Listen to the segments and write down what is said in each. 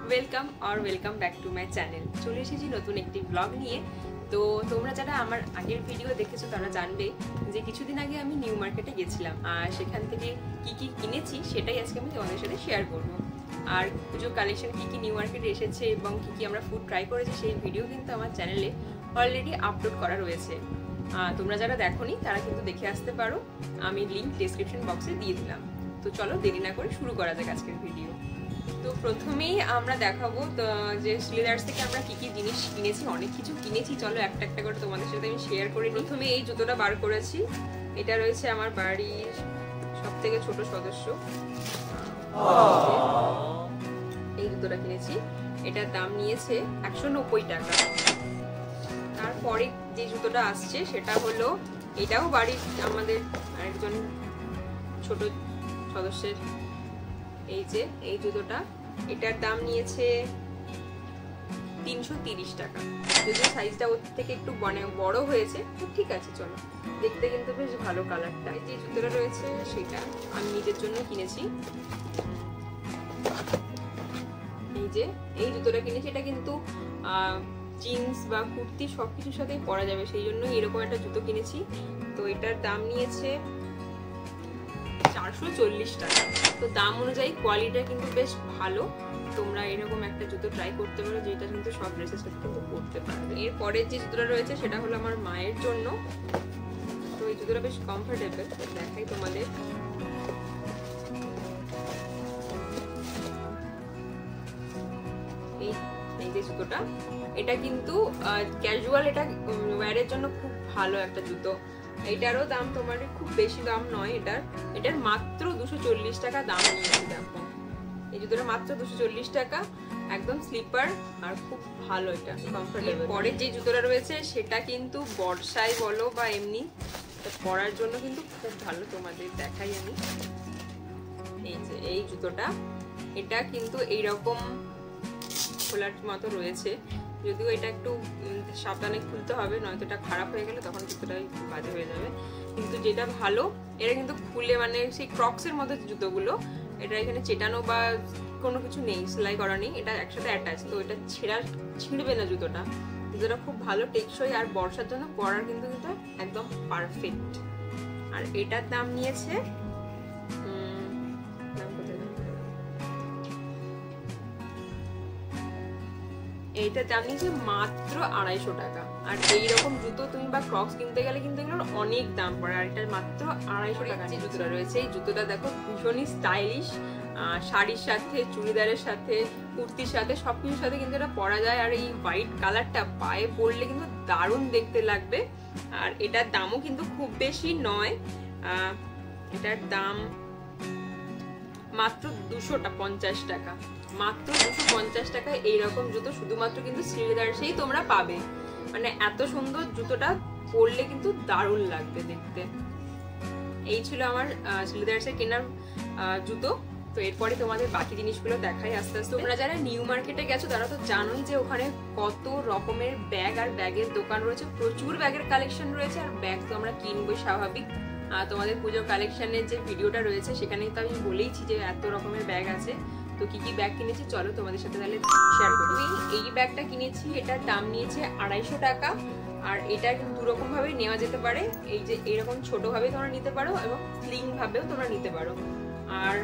Welcome back to my channel. চলে এসেছি নতুন একটি ব্লগ নিয়ে। তো তোমরা যারা আমার আগের ভিডিও দেখেছো তারা জানবে যে কিছুদিন আগে আমি নিউ মার্কেটে গেছিলাম, আর সেখান থেকে কি কি কিনেছি সেটাই আজকে আমি তোমাদের সাথে শেয়ার করব। আর পুজো কালেকশন কি কি নিউ মার্কেটে এসেছে এবং কি কি আমরা ফুড ট্রাই করেছি সেই ভিডিও কিন্তু আমার চ্যানেলে অলরেডি আপলোড করা রয়েছে। তোমরা যারা দেখোনি তারা কিন্তু দেখে আসতে পারো, আমি লিঙ্ক ডেসক্রিপশন বক্সে দিয়ে দিলাম। তো চলো দেরি না করে শুরু করা যাক আজকের ভিডিও। তো প্রথমেই আমরা দেখাবো যে স্লিদার্স থেকে আমরা কি কি জিনিস কিনেছি। অনেক কিছু কিনেছি, চলো একটা একটা করে তোমাদের সাথে আমি শেয়ার করে। প্রথমে এই জুতোটা বার করেছি, এটা রয়েছে আমার বাড়ির সব থেকে ছোট সদস্য। এই জুতোটা কিনেছি, এটার দাম নিয়েছে 190 টাকা। তারপরে যে জুতোটা আসছে সেটা হলো, এটাও বাড়ির আমাদের আরেকজন ছোট সদস্যের। এই যে এই জুতোটা, এটার দাম নিয়েছে 330 টাকা। যদিও সাইজটা ওর থেকে একটু বড় হয়েছে, তো ঠিক আছে চলো। দেখতে কিন্তু বেশ ভালো কালারটা। যে জুতোটা রয়েছে সেটা আমি নিজের জন্য কিনেছি। এই যে এই জুতোটা কিনেছি, এটা কিন্তু জিন্স বা কুর্তি সবকিছুর সাথেই পরা যাবে, সেই জন্য এরকম একটা জুতো কিনেছি। তো এটার দাম নিয়েছে 440 টাকা। তো দাম অনুযায়ী কোয়ালিটিটা কিন্তু বেশ ভালো। তোমরা এরকম একটা জুতো ট্রাই করতে পারো, যেটা কিন্তু সব ড্রেসের সাথে কিন্তু পরতে পারবে। এরপরের যে জুতোটা রয়েছে সেটা হলো আমার মায়ের জন্য। তো এই জুতোটা বেশ কমফোর্টেবল, দেখাই তোমাদের। এই যে জুতোটা, এটা কিন্তু ক্যাজুয়াল, এটা ওয়্যারের জন্য খুব ভালো একটা জুতো। এটারও দাম তোমার খুব বেশি দাম নয়, এটার মাত্র 240 টাকা দাম নিয়েছে। দেখো এই জুতোটা মাত্র 240 টাকা, একদম স্লিপার আর খুব ভালো, এটা কমফোর্টেবল। পরের যে জুতোটা রয়েছে সেটা কিন্তু বর্ষায় বলো বা এমনি পরার জন্য কিন্তু খুব ভালো। তোমাদের দেখাই আমি। এই যে এই জুতোটা, এটা কিন্তু এইরকম খোলার মতো রয়েছে, যদিও এটা একটু সাবধানে খুলতে হবে, নয়তো এটা খারাপ হয়ে গেলে তখন জুতোটা বাজে হয়ে যাবে। কিন্তু যেটা ভালো, এটা কিন্তু খুলে মানে সেই ক্রক্সের মতো জুতোগুলো, এটা এখানে চেটানো বা কোনো কিছু নেই, সেলাই করা নেই, এটা একসাথে অ্যাটাচ। তো এটা ছিঁড়বে না জুতোটা। জুতোটা খুব ভালো টেকসই, আর বর্ষার জন্য পরার কিন্তু জুতো একদম পারফেক্ট। আর এটার দাম নিয়েছে এইটার দাম নিয়েছে মাত্র 250 টাকা। আর এইরকম জুতো তুমি বা ক্রক্স কিনতে গেলে কিন্তু এগুলোর অনেক দাম পড়ে, আর এটা মাত্র 250 টাকা। যে জুতোটা রয়েছে, এই জুতোটা দেখো ভীষণই স্টাইলিশ, শাড়ির সাথে, চুড়িদারের সাথে, কুর্তির সাথে, সবকিছুর সাথে কিন্তু এটা পরা যায়। আর এই হোয়াইট কালারটা পায়ে পরলে কিন্তু দারুণ দেখতে লাগবে। আর এটার দামও কিন্তু খুব বেশি নয়, এটার দাম মাত্র 250 টাকা। মাত্র 250 টাকায় এইরকম জুতো শুধুমাত্র কিন্তু স্লিদার্সেই তোমরা পাবে। মানে এত সুন্দর জুতোটা পরলে কিন্তু দারুণ লাগবে দেখতে। এই ছিল আমার স্লিদার্সের কেনার জুতো। তো এরপরে তোমাদের বাকি জিনিসগুলো দেখাই আস্তে আস্তে। তোমরা যারা নিউ মার্কেটে গেছো তারা তো জানোই যে ওখানে কত রকমের ব্যাগ আর ব্যাগের দোকান রয়েছে, প্রচুর ব্যাগের কালেকশন রয়েছে। আর ব্যাগ তো আমরা কিনবোই স্বাভাবিক। তোমাদের পুজো কালেকশনের যে ভিডিওটা রয়েছে সেখানেই তো আমি বলেইছি যে এত রকমের ব্যাগ আছে। তো কি কি ব্যাগ কিনেছি চলো তোমাদের সাথে তাহলে শেয়ার করি। এই ব্যাগটা কিনেছি, এটার দাম নিয়েছে 250 টাকা। আর এটা দু রকম ভাবে নেওয়া যেতে পারে, এই যে এরকম ছোট ভাবে তোমরা নিতে পারো এবং স্লিং ভাবেও তোমরা নিতে পারো। আর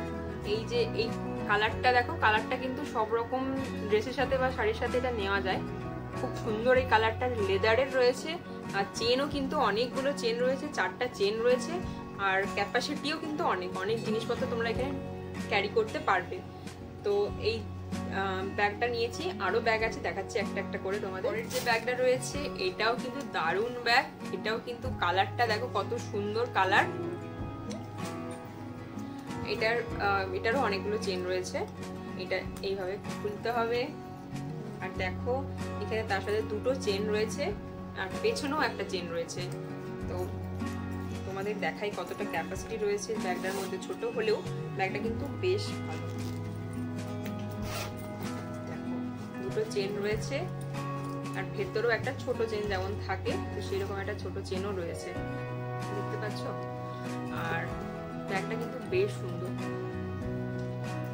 এই যে এই কালারটা দেখো, কালারটা কিন্তু সব রকম ড্রেসের সাথে বা শাড়ির সাথে এটা নেওয়া যায়। খুব সুন্দর এই কালারটা, লেদারের রয়েছে। আর চেনও কিন্তু অনেকগুলো চেন রয়েছে, 4টা চেন রয়েছে। আর ক্যাপাসিটিও কিন্তু অনেক জিনিসপত্র তোমরা এখানে ক্যারি করতে পারবে। তো এই ব্যাগটা নিয়েছি, আরো ব্যাগ আছে, দেখাচ্ছি একটা একটা করে তোমাদের। পরের যে ব্যাগটা রয়েছে এটাও কিন্তু দারুণ ব্যাগ, এটাও কিন্তু কালারটা দেখো কত সুন্দর কালার। এটারও অনেকগুলো চেন রয়েছে, এটা এইভাবে খুলতে হবে। আর দেখো এখানে তার সাথে 2টো চেন রয়েছে, আর পেছনেও একটা চেন রয়েছে। তো তোমাদের দেখাই কতটা ক্যাপাসিটি রয়েছে ব্যাগটার মধ্যে। ছোট হলেও ব্যাগটা কিন্তু বেশ ভালো। দেখো 2টো চেন রয়েছে, আর ভেতরেও একটা ছোট চেন যেমন থাকে তো সেরকম একটা ছোট চেনও রয়েছে, দেখতে পাচ্ছ। আর ব্যাগটা কিন্তু বেশ সুন্দর,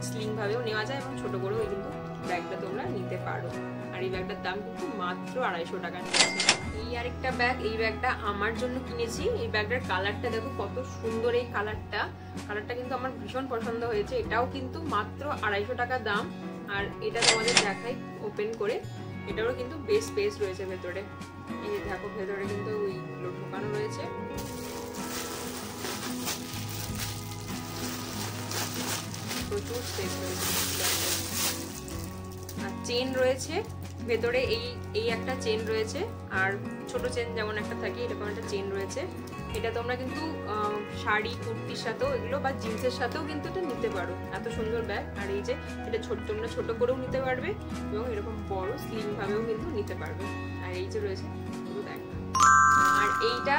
স্লিং ভাবেও নেওয়া যায় এবং ছোট করেও কিন্তু ব্যাগটা তোমরা নিতে পারো। আর এই ব্যাগটার দাম কিন্তু মাত্র 250 টাকা নিয়েছে। এই আরেকটা ব্যাগ, এই ব্যাগটা আমার জন্য কিনেছি। এই ব্যাগটার কালারটা দেখো কত সুন্দর, এই কালারটা কিন্তু আমার ভীষণ পছন্দ হয়েছে। এটাও কিন্তু মাত্র 250 টাকা দাম। আর এটা তোমাদের দেখাই ওপেন করে, এটারও কিন্তু বেশ স্পেস রয়েছে ভেতরে। এই যে দেখো ভেতরে কিন্তু ওইগুলো ঢোকানো রয়েছে। প্রচুর স্পেস রয়েছে। আর চেন রয়েছে ভেতরে, এই একটা চেন রয়েছে, আর ছোট চেন যেমন একটা থাকে এরকম একটা চেন রয়েছে। এটা তোমরা কিন্তু শাড়ি কুর্তির সাথেও এগুলো বা জিন্সের সাথেও কিন্তু এটা নিতে পারো। এত সুন্দর ব্যাগ। আর এই যে এটা তোমরা ছোট করেও নিতে পারবে এবং এরকম বড় স্লিম ভাবেও কিন্তু নিতে পারবে। আর এই যে রয়েছে পুরো ব্যাগ। আর এইটা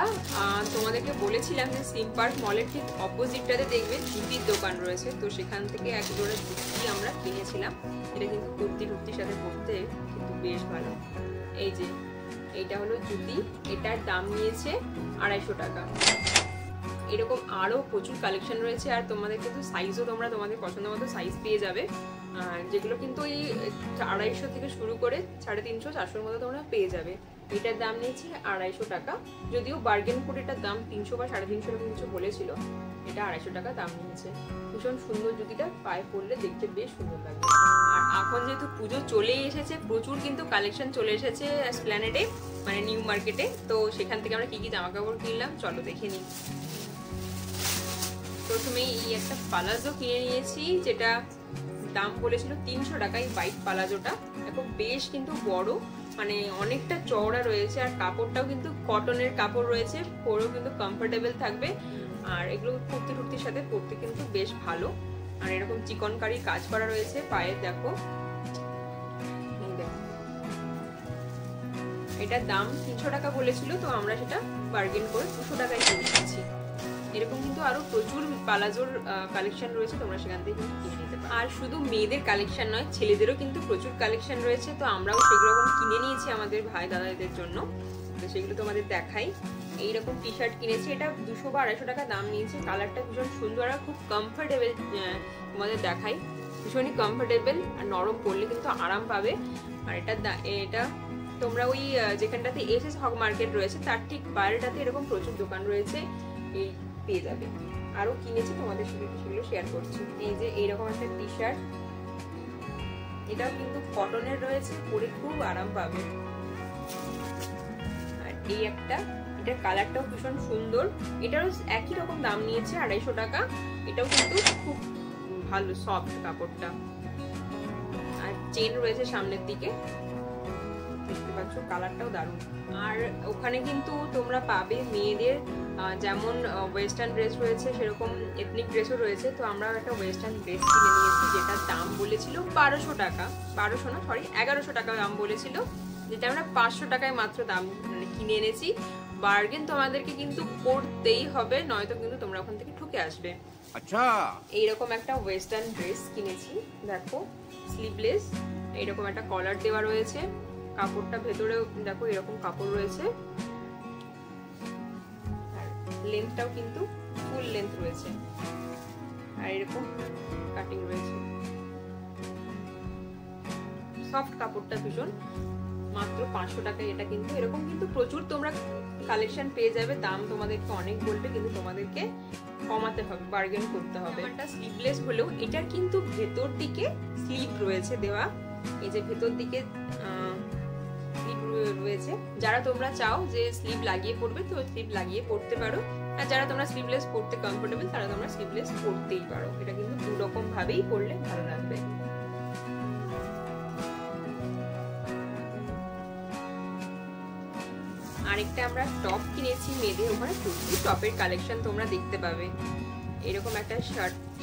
তোমাদেরকে বলেছিলাম যে সিম পার্ক মলের ঠিক অপোজিটটাতে দেখবে জুতির দোকান রয়েছে, তো সেখান থেকে এক জোড়া জুতি আমরা কিনেছিলাম। এটা কিন্তু কুর্তির সাথে পরতে কিন্তু বেশ ভালো। এই যে এইটা হলো জুতি, এটার দাম নিয়েছে 250 টাকা। এরকম আরো প্রচুর কালেকশন রয়েছে। আর তোমাদের কিন্তু সাইজও তোমরা তোমাদের পছন্দ মতো সাইজ পেয়ে যাবে, যেগুলো কিন্তু এই 250 থেকে শুরু করে 350, 400 মতো তোমরা পেয়ে যাবে। এটার দাম নিয়েছে 250 টাকা। যদিও বার্গেন করে এটার দাম 300 বা 350 এরকম কিছু বলেছিল, এটা 250 টাকা দাম নিয়েছে। ভীষণ সুন্দর জুতিটা, পায়ে পরলে দেখতে বেশ সুন্দর লাগবে। আর এখন যেহেতু পুজো চলেই এসেছে, প্রচুর কিন্তু কালেকশন চলে এসেছে এসপ্ল্যানেডে, মানে নিউ মার্কেটে। তো সেখান থেকে আমরা কি কি জামা কাপড় কিনলাম চলো দেখে নিই। প্রথমেই এই একটা পালাজো কিনে নিয়েছি, যেটা দাম বলেছিল 300 টাকা। এই হোয়াইট পালাজোটা দেখো বেশ কিন্তু বড়, মানে অনেকটা চওড়া রয়েছে। আর কাপড়টাও কিন্তু কটনের কাপড় রয়েছে, পরেও কিন্তু কমফোর্টেবল থাকবে। আর এগুলো কুর্তির সাথে পরতে কিন্তু বেশ ভালো। আর এরকম চিকনকারি কাজ করা রয়েছে পায়ে, দেখো। এটার দাম 300 টাকা বলেছিল, তো আমরা সেটা বার্গেন করে 200 টাকায় কিনে নিয়েছি। এরকম কিন্তু আরো প্রচুর পালাজোর কালেকশন রয়েছে, তোমরা সেখান থেকে কিন্তু কিনে নিতে পারো। আর শুধু মেয়েদের কালেকশন নয়, ছেলেদেরও কিন্তু প্রচুর কালেকশন রয়েছে। তো আমরাও সেগুলো কিনে নিয়েছি আমাদের ভাই দাদাদের জন্য, তো সেগুলো তোমাদের দেখাই। এইরকম টি শার্ট কিনেছি, এটা 200 বা 250 টাকা দাম নিয়েছে। কালারটা ভীষণ সুন্দর আর খুব কমফোর্টেবল, তোমাদের দেখাই। ভীষণই কমফোর্টেবল আর নরম, পরলে কিন্তু আরাম পাবে। আর এটা তোমরা ওই যেখানটাতে এসএস হক মার্কেট রয়েছে তার ঠিক বাইরেটাতে এরকম প্রচুর দোকান রয়েছে, এই পেয়ে যাবে। আরো কিনেছি, তোমাদের সেগুলো শেয়ার করছি। এই যে এইরকম একটা টি শার্ট, এটাও কিন্তু কটনের রয়েছে, পরে খুব আরাম পাবে। আর এই একটা, এটার কালারটাও ভীষণ সুন্দর, এটারও একই রকম দাম নিয়েছে 250 টাকা। এটাও কিন্তু খুব ভালো সফট কাপড়টা। আর চেন রয়েছে সামনের দিকে, দেখতে পাচ্ছ, কালারটাও দারুণ। আর ওখানে কিন্তু তোমরা পাবে মেয়েদের যেমন ওয়েস্টার্ন ড্রেস রয়েছে, সেরকম এথনিক ড্রেসও রয়েছে। তো আমরা একটা ওয়েস্টার্ন ড্রেস কিনে নিয়েছি, যেটার দাম বলেছিল 1200 টাকা, 1100 টাকা দাম বলেছিল, যেটা আমরা 500 টাকায় মাত্র দাম মানে কিনে এনেছি। বার্গেন তোমাদেরকে কিন্তু করতেই হবে, নয়তো কিন্তু তোমরা ওখান থেকে ঠকে আসবে। আচ্ছা, এইরকম একটা ওয়েস্টার্ন ড্রেস কিনেছি, দেখো স্লিভলেস, এইরকম একটা কলার দেওয়া রয়েছে। কাপড়টা ভেতরেও দেখো এরকম কাপড় রয়েছে, আর লেন্থটাও কিন্তু ফুল লেন্থ রয়েছে, আর এরকম কাটিং রয়েছে। সফট কাপড়টা ভীষণ, মাত্র 500 টাকায় এটা কিন্তু। এরকম কিন্তু প্রচুর তোমরা কালেকশন পেয়ে যাবে। দাম তোমাদেরকে অনেক বলবে, কিন্তু তোমাদেরকে কমাতে হবে, বার্গেন করতে হবে। এটা স্লিভলেস হলেও এটার কিন্তু ভেতর দিকে স্লিভ রয়েছে দেওয়া, এই যে ভেতর দিকে রয়েছে। যারা তোমরা চাও যে স্লিভ লাগিয়ে পরবে, তো স্লিভ লাগিয়ে পরতে পারো। আর যারা তোমরা স্লিভলেস পরতে কমফোর্টেবল, তারা তোমরা স্লিভলেস পরতেই পারো। এটা কিন্তু দু রকম ভাবেই পরলে ভালো লাগবে। আরেকটা আমরা টপ কিনেছি মেয়েদের, ওখানে প্রচুর টপের কালেকশন তোমরা দেখতে পাবে। এরকম একটা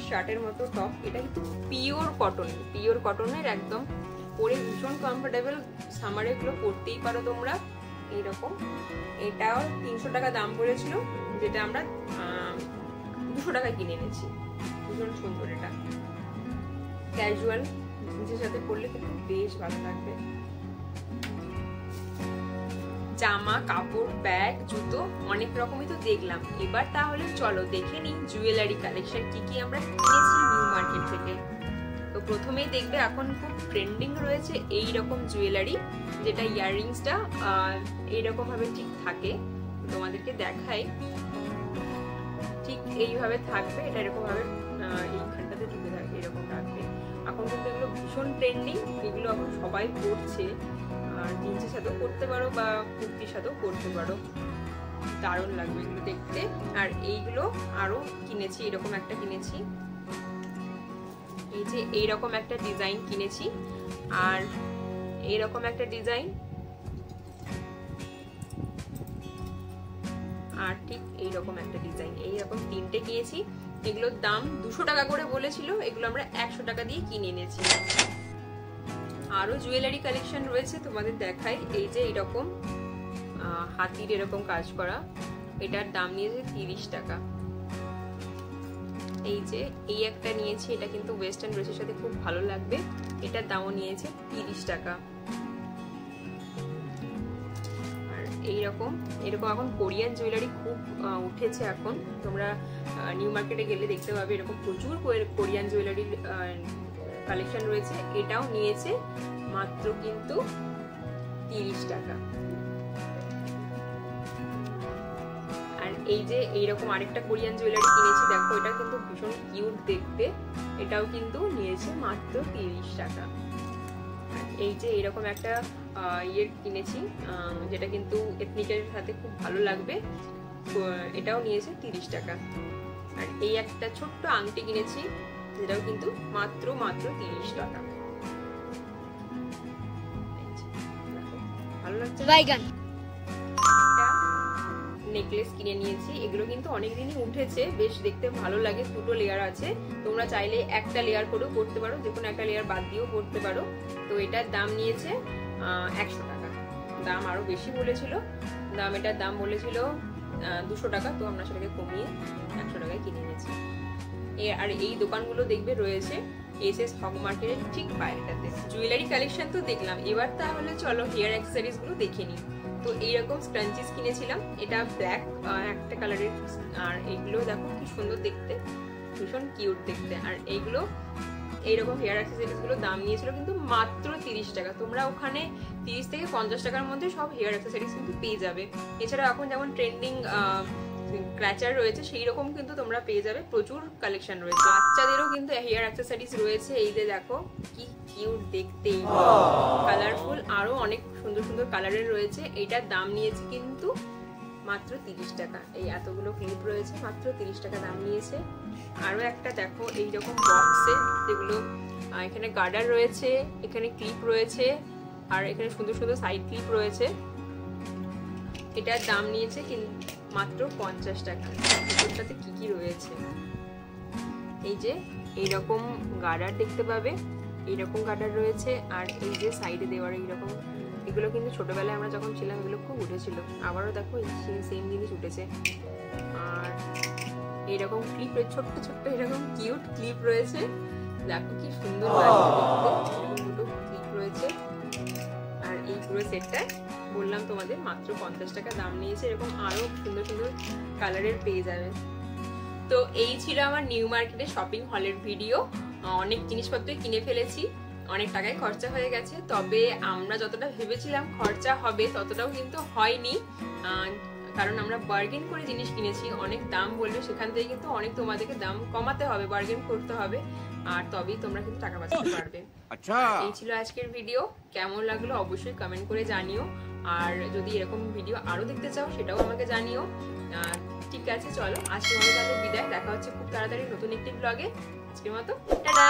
শার্টের মতো টপ, এটা কিন্তু পিওর কটনের একদম, পরে ভীষণ কমফোর্টেবল। সামারে এগুলো পরতেই পারো তোমরা। এইরকম, এটাও 300 টাকা দাম পড়েছিল, যেটা আমরা 200 টাকায় কিনে এনেছি। ভীষণ সুন্দর, এটা ক্যাজুয়াল জিন্সের সাথে পরলে কিন্তু বেশ ভালো লাগবে। জামা কাপড়, ব্যাগ, জুতো অনেক রকমই তো দেখলাম। এবার তাহলে চলো দেখে নিই জুয়েলারি কালেকশন কি কি আমরা কিনেছি নিউ মার্কেট থেকে। তো প্রথমেই দেখবে এখন খুব ট্রেন্ডিং রয়েছে এই রকম জুয়েলারি, যেটা ইয়াররিংসটা এইরকম ভাবে ঠিক থাকে। তোমাদেরকে দেখাই, ঠিক এইভাবে থাকবে, এটা এরকম ভাবে এইখানটাতে ঢুকে থাকবে, এরকম থাকবে। এখন কিন্তু এগুলো ভীষণ ট্রেন্ডিং, এগুলো এখন সবাই পরছে। আর জিন্সের সাথেও পরতে পারো বা কুর্তির সাথেও পরতে পারো, দারুণ লাগবে এগুলো দেখতে। আর এইগুলো আরো কিনেছি, এরকম একটা কিনেছি, এই যে এইরকম একটা ডিজাইন কিনেছি, আর এইরকম একটা ডিজাইন, আর ঠিক এইরকম একটা ডিজাইন, এইরকম তিনটে কিনেছি। এগুলোর দাম 200 টাকা করে বলেছিল, এগুলো আমরা 100 টাকা দিয়ে কিনে এনেছি। আরো জুয়েলারি কালেকশন রয়েছে, তোমাদের দেখাই। এই যে এইরকম হাতির এরকম কাজ করা, এটার দাম নিয়েছে 30 টাকা। এই যে এই একটা নিয়েছি, এটা কিন্তু ওয়েস্টার্ন ড্রেসের সাথে খুব ভালো লাগবে, এটার দামও নিয়েছে 30 টাকা। আর এইরকম এরকম এখন কোরিয়ান জুয়েলারি খুব উঠেছে এখন, তোমরা নিউ মার্কেটে গেলে দেখতে পাবে এরকম প্রচুর কোরিয়ান জুয়েলারির কালেকশন রয়েছে। এটাও নিয়েছে মাত্র কিন্তু 30 টাকা। আর এই যে এইরকম আরেকটা কোরিয়ান জুয়েলারি কিনেছি, দেখো এটা কিন্তু ভীষণ কিউট দেখতে, এটাও কিন্তু নিয়েছে মাত্র 30 টাকা। এই যে এরকম একটা কিনেছি, যেটা কিন্তু এথনিকের সাথে খুব ভালো লাগবে, এটাও নিয়েছে 30 টাকা। আর এই একটা ছোট্ট আংটি কিনেছি, যেটাও কিন্তু মাত্র 30 টাকা। ভালো লাগছে। নেকলেস কিনে নিয়েছি, এগুলো কিন্তু অনেকদিনই উঠেছে, বেশ দেখতে ভালো লাগে, দুটো লেয়ার আছে, তোমরা চাইলে একটা লেয়ার করেও করতে পারো, যে কোনো একটা লেয়ার বাদ দিয়েও করতে পারো। তো এটার দাম নিয়েছে 100 টাকা, দাম আরো বেশি বলেছিল, এটার দাম বলেছিল 200 টাকা, তো আমরা সেটাকে কমিয়ে 100 টাকায় কিনে নিয়েছি। আর এই দোকানগুলো দেখবে রয়েছে এসএস হক মার্কেটের ঠিক বাইরেটাতে। জুয়েলারি কালেকশন তো দেখলাম, এবার তাহলে চলো হেয়ার অ্যাক্সেসরিজ গুলো দেখে নিই। তো এইরকম স্ক্রাঞ্চিস কিনেছিলাম, এটা ব্ল্যাক একটা কালারের, আর এইগুলো দেখো কি সুন্দর দেখতে, ভীষণ কিউট দেখতে। আর এইগুলো এইরকম হেয়ার অ্যাক্সেসরিজ গুলো দাম নিয়েছিল কিন্তু মাত্র 30 টাকা। তোমরা ওখানে 30 থেকে 50 টাকার মধ্যে সব হেয়ার অ্যাক্সেসরিজ কিন্তু পেয়ে যাবে। এছাড়া এখন যেমন ট্রেন্ডিং ক্ল্যাচার রয়েছে, সেই রকম কিন্তু তোমরা পেয়ে যাবে, প্রচুর কালেকশন রয়েছে। বাচ্চাদেরও কিন্তু হেয়ার অ্যাক্সেসরিজ রয়েছে, এই যে দেখো কি কিউট দেখতে, কালারফুল, আরো অনেক সুন্দর সুন্দর কালারের রয়েছে। এটার দাম নিয়েছে কিন্তু মাত্র 30 টাকা। এই এতগুলো ক্লিপ রয়েছে, মাত্র 30 টাকা দাম নিয়েছে। আরো একটা দেখো এইরকম বক্সে, যেগুলো এখানে গার্ডার রয়েছে, এখানে ক্লিপ রয়েছে, আর এখানে সুন্দর সুন্দর সাইড ক্লিপ রয়েছে। এটার দাম নিয়েছে মাত্র 50 টাকা। এটাতে কি কি রয়েছে, এই যে এইরকম গার্ডার দেখতে পাবে, এইরকম গার্ডার রয়েছে, আর এই যে সাইডে দেওয়ার এইরকম, এগুলো কিন্তু ছোটবেলায় আমরা যখন ছিলাম এগুলো খুব উঠেছিল, আবারও দেখো সেম জিনিস উঠেছে। আর এইরকম ক্লিপ, ছোট্ট ছোট্ট এরকম কিউট ক্লিপ রয়েছে, দেখো কি সুন্দর লাগছে দেখতে, দুটো ক্লিপ রয়েছে। আর এই পুরো সেটটা বললাম তোমাদের মাত্র 50 টাকা দাম নিয়েছে। এরকম আরো সুন্দর সুন্দর কালারের পেয়ে যাবে। তো এই ছিল আমার নিউ মার্কেটে শপিং হলের ভিডিও। অনেক জিনিসপত্র কিনে ফেলেছি, অনেক টাকায় খরচা হয়ে গেছে, তবে আমরা যতটা ভেবেছিলাম খরচা হবে ততটাও কিন্তু হয়নি, কারণ আমরা বার্গেন করে জিনিস কিনেছি। অনেক দাম বলবে, সেখান থেকে কিন্তু অনেক তোমাদেরকে দাম কমাতে হবে, বার্গেন করতে হবে, আর তবেই তোমরা কিন্তু টাকা বাঁচাতে পারবে। আচ্ছা, এই ছিল আজকের ভিডিও। কেমন লাগলো অবশ্যই কমেন্ট করে জানিও, আর যদি এরকম ভিডিও আরো দেখতে চাও সেটাও আমাকে জানিও। ঠিক আছে, চলো আজকের মতো তাহলে বিদায়, দেখা হচ্ছে খুব তাড়াতাড়ি নতুন একটি ব্লগে। আজকের মতো টাটা।